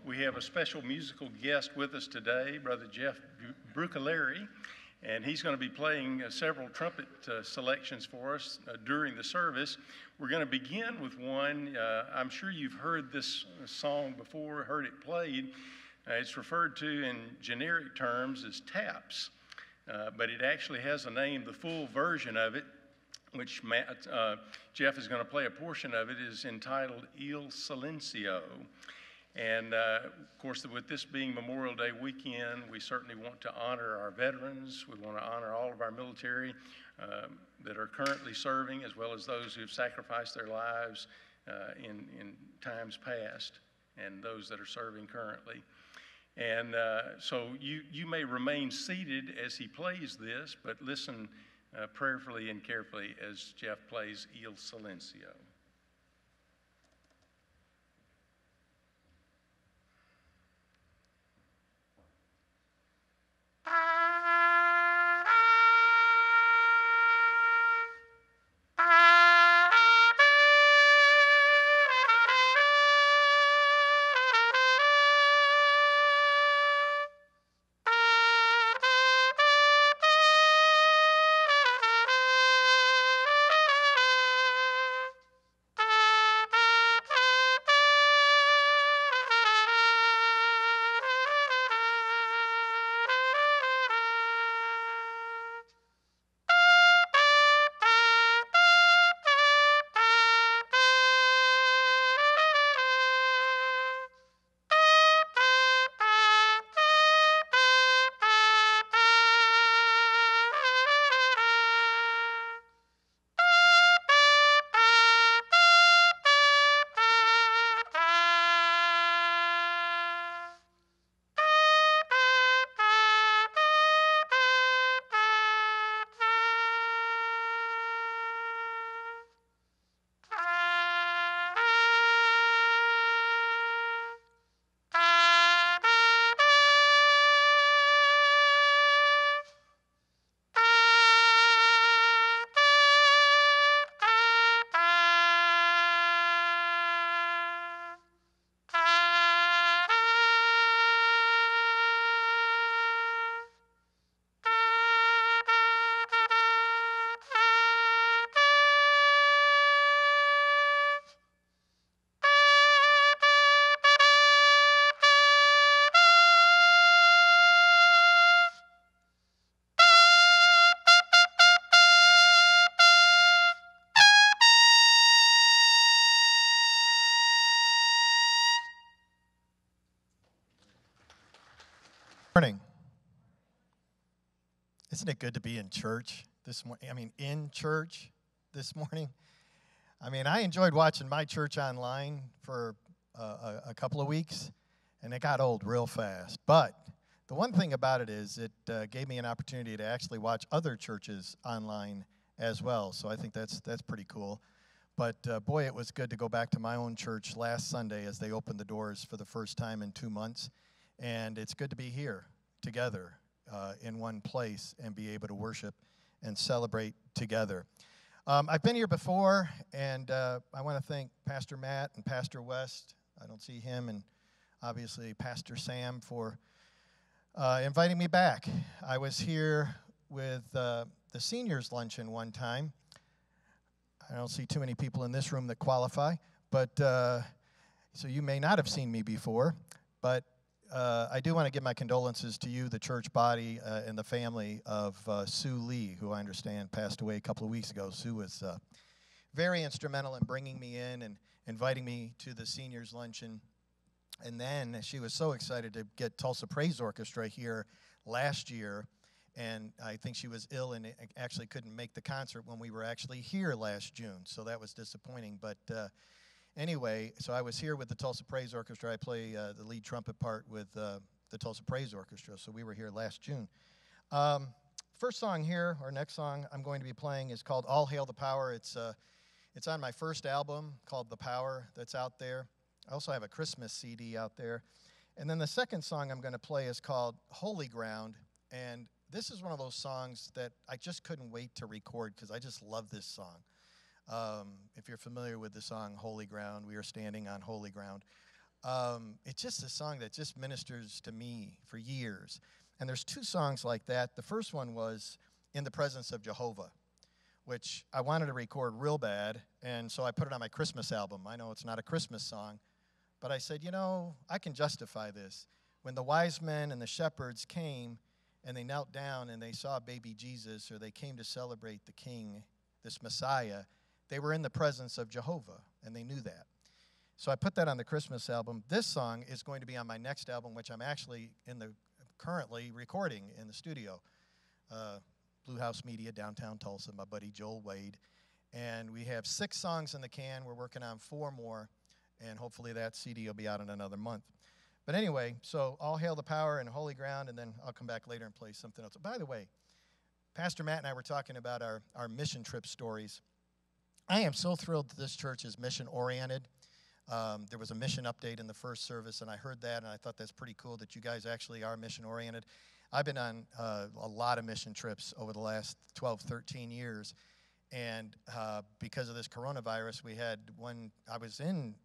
We have a special musical guest with us today, Brother Jeff Brucculeri, and he's going to be playing several trumpet selections for us during the service. We're going to begin with one. I'm sure you've heard this song before, heard it played. It's referred to in generic terms as taps, but it actually has a name. The full version of it, which Jeff is going to play a portion of it, is entitled Il Silencio. And of course, with this being Memorial Day weekend, we certainly want to honor our veterans. We want to honor all of our military that are currently serving, as well as those who've sacrificed their lives in times past, and those that are serving currently. And so you may remain seated as he plays this, but listen prayerfully and carefully as Jeff plays Il Silencio. Morning. Isn't it good to be in church this morning? In church this morning. I enjoyed watching my church online for a couple of weeks, and it got old real fast. But the one thing about it is it gave me an opportunity to actually watch other churches online as well. So I think that's pretty cool. But boy, it was good to go back to my own church last Sunday as they opened the doors for the first time in 2 months. And it's good to be here together in one place and be able to worship and celebrate together. I've been here before, and I want to thank Pastor Matt and Pastor West. I don't see him, and obviously Pastor Sam for inviting me back. I was here with the seniors luncheon one time. I don't see too many people in this room that qualify, but so you may not have seen me before, but I do want to give my condolences to you, the church body, and the family of Sue Lee, who I understand passed away a couple of weeks ago. Sue was very instrumental in bringing me in and inviting me to the seniors luncheon. And then she was so excited to get Tulsa Praise Orchestra here last year, and I think she was ill and actually couldn't make the concert when we were actually here last June, so that was disappointing. But anyway, so I was here with the Tulsa Praise Orchestra. I play the lead trumpet part with the Tulsa Praise Orchestra, so we were here last June. First song here, or next song I'm going to be playing is called All Hail the Power. It's on my first album called The Power that's out there. I also have a Christmas CD out there. And then the second song I'm going to play is called Holy Ground, and this is one of those songs that I just couldn't wait to record because I just love this song. If you're familiar with the song Holy Ground, we are standing on holy ground. It's just a song that just ministers to me for years. And there's two songs like that. The first one was In the Presence of Jehovah, which I wanted to record real bad, and so I put it on my Christmas album. I know it's not a Christmas song, but I said, I can justify this. When the wise men and the shepherds came and they knelt down and they saw baby Jesus, or they came to celebrate the King, this Messiah, they were in the presence of Jehovah, and they knew that. So I put that on the Christmas album. This song is going to be on my next album, which I'm actually currently recording in the studio. Blue House Media, downtown Tulsa, my buddy Joel Wade. And we have 6 songs in the can. We're working on 4 more, and hopefully that CD will be out in another month. But anyway, so All Hail the Power and Holy Ground, and then I'll come back later and play something else. By the way, Pastor Matt and I were talking about our mission trip stories. I am so thrilled that this church is mission-oriented. There was a mission update in the first service, and I heard that, and I thought that's pretty cool that you guys actually are mission-oriented. I've been on a lot of mission trips over the last 12, 13 years, and because of this coronavirus, we had one. I was in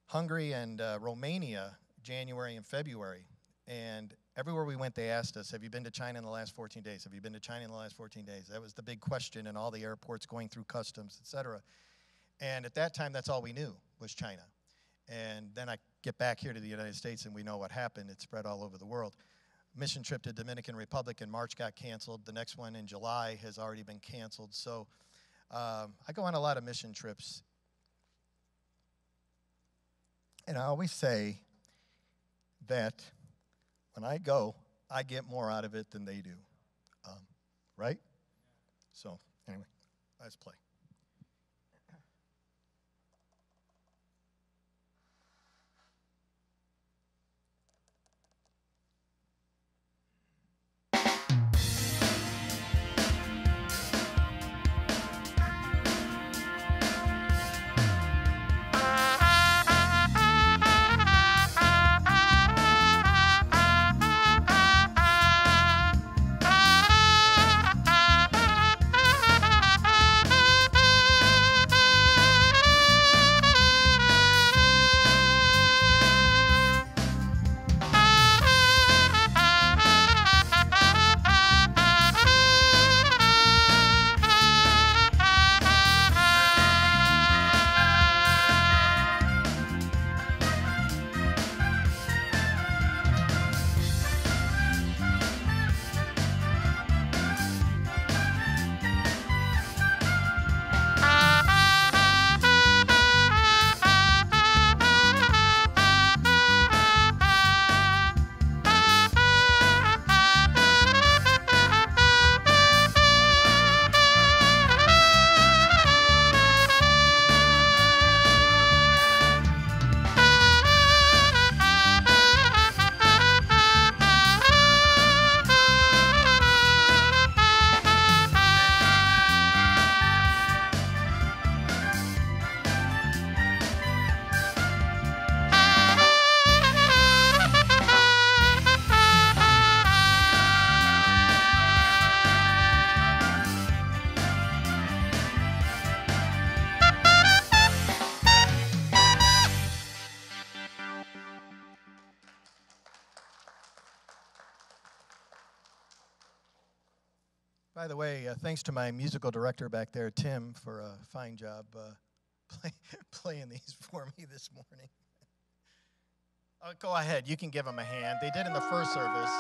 Hungary and Romania January and February, and everywhere we went, they asked us, have you been to China in the last 14 days? Have you been to China in the last 14 days? That was the big question in all the airports going through customs, et cetera. And at that time, that's all we knew was China. And then I get back here to the United States, and we know what happened. It spread all over the world. Mission trip to Dominican Republic in March got canceled. The next one in July has already been canceled. So I go on a lot of mission trips. And I always say that when I go, I get more out of it than they do. Right? So anyway, let's play. By the way, thanks to my musical director back there, Tim, for a fine job playing these for me this morning. Go ahead. You can give them a hand. They did in the first service.